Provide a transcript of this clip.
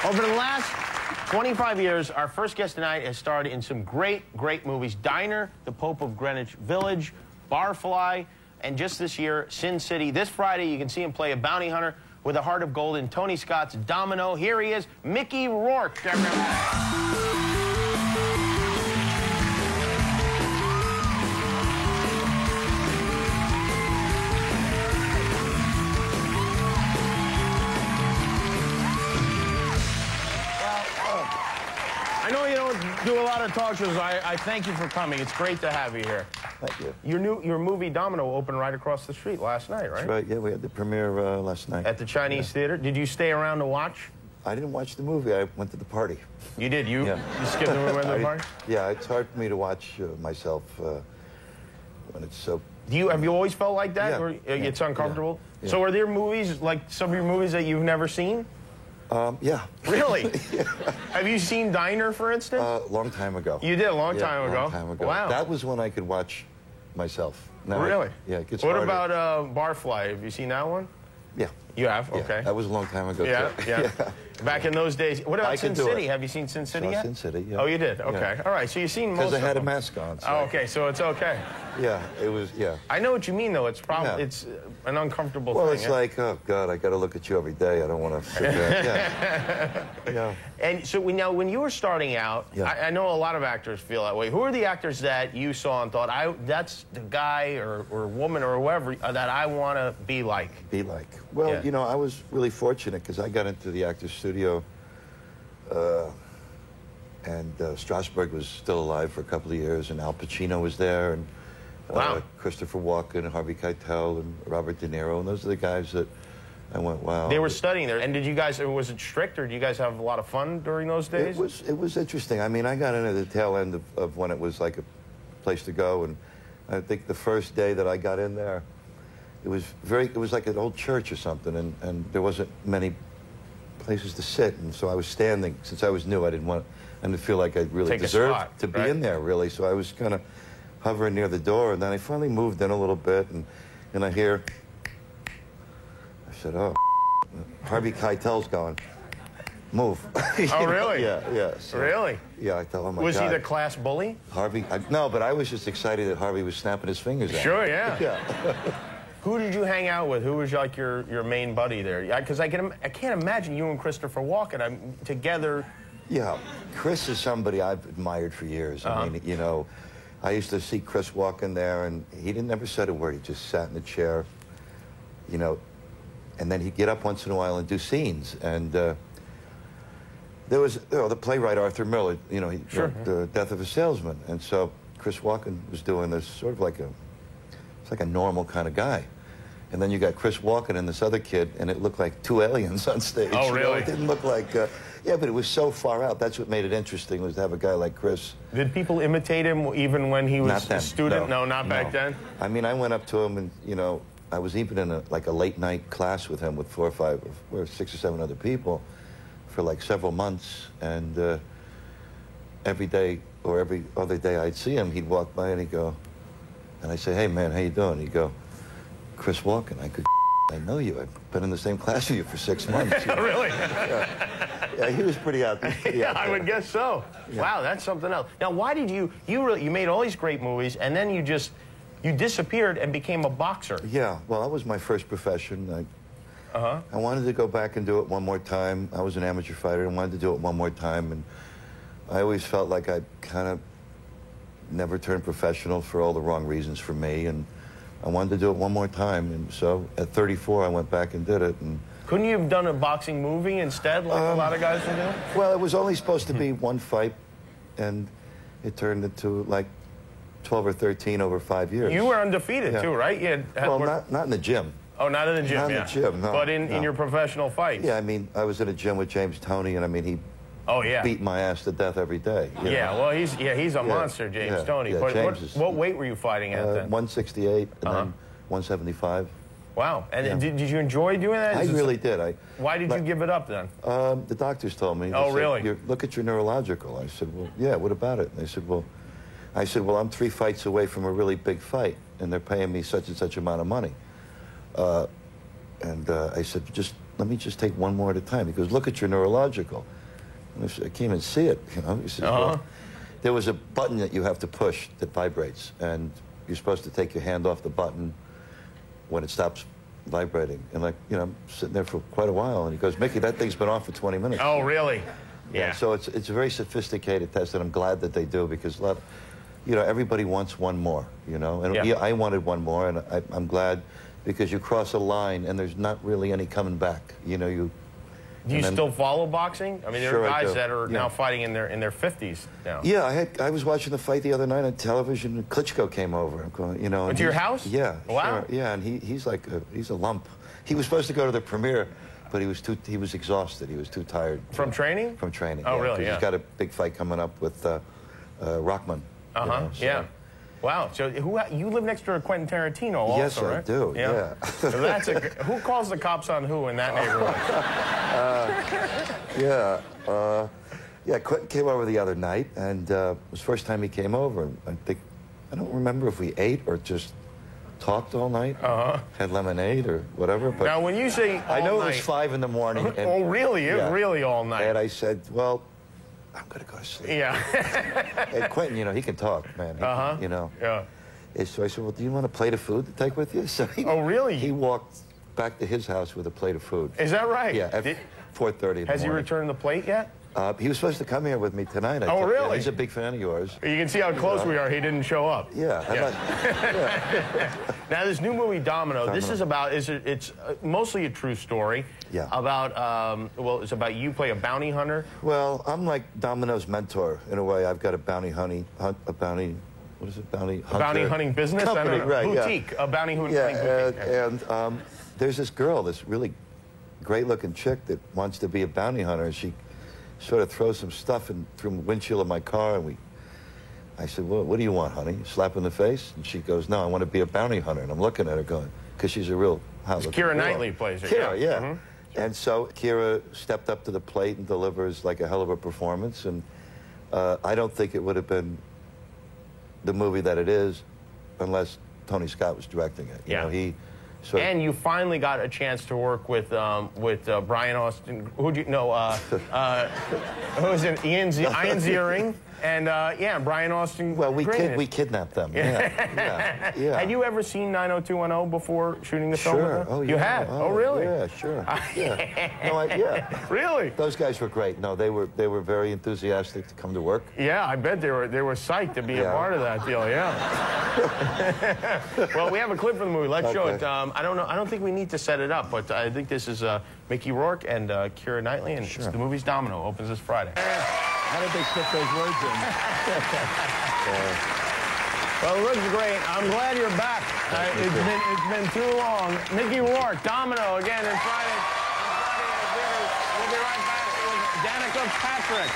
Over the last 25 years, our first guest tonight has starred in some great movies. Diner, The Pope of Greenwich Village, Barfly, and just this year, Sin City. This Friday, you can see him play a bounty hunter with a heart of gold in Tony Scott's Domino. Here he is, Mickey Rourke. I know you don't do a lot of talk shows. I thank you for coming. It's great to have you here. Thank you. Your movie Domino opened right across the street last night, right? That's right. Yeah, we had the premiere last night. At the Chinese Theater. Did you stay around to watch? I didn't watch the movie. I went to the party. You did? You skipped the movie, went to the party? Yeah, it's hard for me to watch myself when it's so... Have you always felt like that? Yeah. Or it's uncomfortable? Yeah. So are there movies, like some of your movies that you've never seen? Yeah. Really? Yeah. Have you seen Diner, for instance? Long time ago. You did, a long time ago? Long time ago. Wow. That was when I could watch myself. Now really? Yeah, it gets What harder. about Barfly? Have you seen that one? Yeah. You have? Yeah, Okay. that was a long time ago, Yeah, too. yeah. Back in those days. What about Sin City? It. Have you seen Sin City Saw yet? Sin City, yeah. Oh, you did? Okay. Yeah. All right, so you've seen most of them. Because I had a mask on. So oh, okay, so it's okay. Yeah, it was, yeah. I know what you mean, though. It's probably, Yeah. it's an uncomfortable Well, thing. it's like, oh, God, I got to look at you every day. I don't want to sit there. Yeah. Yeah. And so now, when you were starting out, Yeah. I know a lot of actors feel that way. Who are the actors that you saw and thought, that's the guy or woman or whoever that I want to be like? Be like. Well, Yeah. you know, I was really fortunate because I got into the Actors Studio and Strasberg was still alive for a couple of years, and Al Pacino was there, and Wow. Christopher Walken, and Harvey Keitel, and Robert De Niro, and those are the guys that I went, wow. They were studying there. And did you guys, was it strict, or did you guys have a lot of fun during those days? It was interesting. I mean, I got into the tail end of when it was like a place to go, and I think the first day that I got in there, it was like an old church or something, and there wasn't many places to sit, and so I was standing. Since I was new, I didn't feel like I really Take a deserved spot, to be right? in there, really, so I was kind of hovering near the door, and then I finally moved in a little bit, and I hear, I said, oh, Harvey Keitel's going, move. Oh, really? Yeah. So, Really? yeah, I thought, oh my God. Was he the class bully? Harvey, no, but I was just excited that Harvey was snapping his fingers at Sure, me. yeah. Yeah. Who did you hang out with? Who was like your main buddy there? Because I can't imagine you and Christopher Walken together. Yeah, Chris is somebody I've admired for years. I mean, you know, I used to see Chris walking there, and he never said a word. He just sat in the chair, you know, and then he'd get up once in a while and do scenes. And there was, the playwright Arthur Miller, you know, he wrote The Death of a Salesman. And so Chris Walken was doing this sort of like it's like a normal kind of guy. And then you got Chris Walken and this other kid, and it looked like two aliens on stage. Oh, really? You know? It didn't look like, yeah, but it was so far out. That's what made it interesting, was to have a guy like Chris. Did people imitate him even when he was Not then. a student? No, not back then? I mean, I went up to him, and, you know, I was even in a late night class with him with 4 or 5 or 6 or 7 other people for like several months, and every day or every other day I'd see him, he'd walk by and he'd go, and I'd say, hey man, how you doing? He'd go, Chris Walken. I know you. I've been in the same class with you for 6 months. You know? Really? Yeah, he was pretty out there. Yeah, I would guess so. Yeah. Wow, that's something else. Now, why did you made all these great movies, and then you disappeared and became a boxer? Yeah, well, that was my first profession. I wanted to go back and do it one more time. I was an amateur fighter and wanted to do it one more time, and I always felt like I kind of never turned professional for all the wrong reasons for me, and I wanted to do it one more time, and so at 34 I went back and did it. And couldn't you have done a boxing movie instead, like a lot of guys are doing? well, it was only supposed to be one fight, and it turned into like 12 or 13 over 5 years. You were undefeated too, right? Well, not in the gym. Oh, not in the gym, Not in the gym, no. But in your professional fights. Yeah, I mean, I was in a gym with James Toney, and I mean, he beat my ass to death every day. You know? Well, he's a monster, James Toney. Yeah, but what weight were you fighting at then? 168 and then 175. Wow. And did you enjoy doing that? I really did. Why did you give it up then? The doctors told me. Oh, said, really? Look at your neurological. I said, well, yeah, what about it? And they said, well, I'm 3 fights away from a really big fight, and they're paying me such and such amount of money. I said, let me just take one more at a time. He goes, look at your neurological. I can't even see it, you know. He says, well, there was a button that you have to push that vibrates, and you're supposed to take your hand off the button when it stops vibrating. And like, you know, I'm sitting there for quite a while, and he goes, Mickey, that thing's been on for 20 minutes. Oh, really? Yeah. So it's a very sophisticated test, and I'm glad that they do, because you know, everybody wants one more, you know. And yeah, I wanted one more, and I'm glad, because you cross a line and there's not really any coming back. You know, Do you still follow boxing? I mean, there are guys that are now fighting in their 50s now. Yeah, I was watching the fight the other night on television, and Klitschko came over. You know, to your house? Yeah. Wow. Sure. Yeah, and he's like he's a lump. He was supposed to go to the premiere, but he was exhausted. He was too tired. From training? From training. Oh, really? Yeah. He's got a big fight coming up with Rockman. You know, so. Yeah. Wow. So you live next to Quentin Tarantino also, yes, right? I do. Yeah. So that's who calls the cops on who in that neighborhood? Yeah, Quentin came over the other night, and it was the first time he came over. I don't remember if we ate or just talked all night, had lemonade or whatever. But now, when you say all I know night, it was 5 in the morning. And, oh, really? Yeah. Really all night? And I said, well, I'm going to go to sleep. Yeah. And Quentin, you know, he can talk, man. You know. Yeah. And so I said, well, do you want a plate of food to take with you? So oh, really? He walked back to his house with a plate of food. Is that right? Yeah, at 4:30 in the morning. Has he returned the plate yet? He was supposed to come here with me tonight. Oh, really? Yeah, he's a big fan of yours. You can see how close we are. He didn't show up. Yeah. Now, this new movie, Domino, this is about, it's mostly a true story. Yeah. About, well, it's about you play a bounty hunter. Well, I'm like Domino's mentor, in a way. I've got a bounty hunting business? Company, I don't know. Right, boutique, a bounty hunting boutique. And there's this girl, this really great-looking chick that wants to be a bounty hunter, and she sort of throws some stuff through the windshield of my car, and I said, well, what do you want, honey? Slap in the face? And she goes, no, I want to be a bounty hunter. And I'm looking at her going, because she's a real hot-looking girl. Keira Knightley plays her. Keira, yeah. And so Keira stepped up to the plate and delivers like a hell of a performance, and I don't think it would have been the movie that it is unless Tony Scott was directing it. You know, and you finally got a chance to work with Brian Austin. Who do you know? Who is it? Ian Ziering. And Brian Austin. Well, we kidnapped them. Yeah. Had you ever seen 90210 before shooting the film with them? Oh, yeah. You had? Oh, really? Yeah, sure. Yeah. Really? Those guys were great. No, they were very enthusiastic to come to work. Yeah, I bet they were psyched to be a part of that deal. Yeah. Well, we have a clip from the movie. Let's show it. I don't know. I don't think we need to set it up, but I think this is Mickey Rourke and Keira Knightley, and the movie's Domino. Opens this Friday. How did they fit those words in? Well, it looks great. I'm glad you're back. It's been too long. Mickey Rourke, Domino, again in Friday. We'll be right back with Danica Patrick.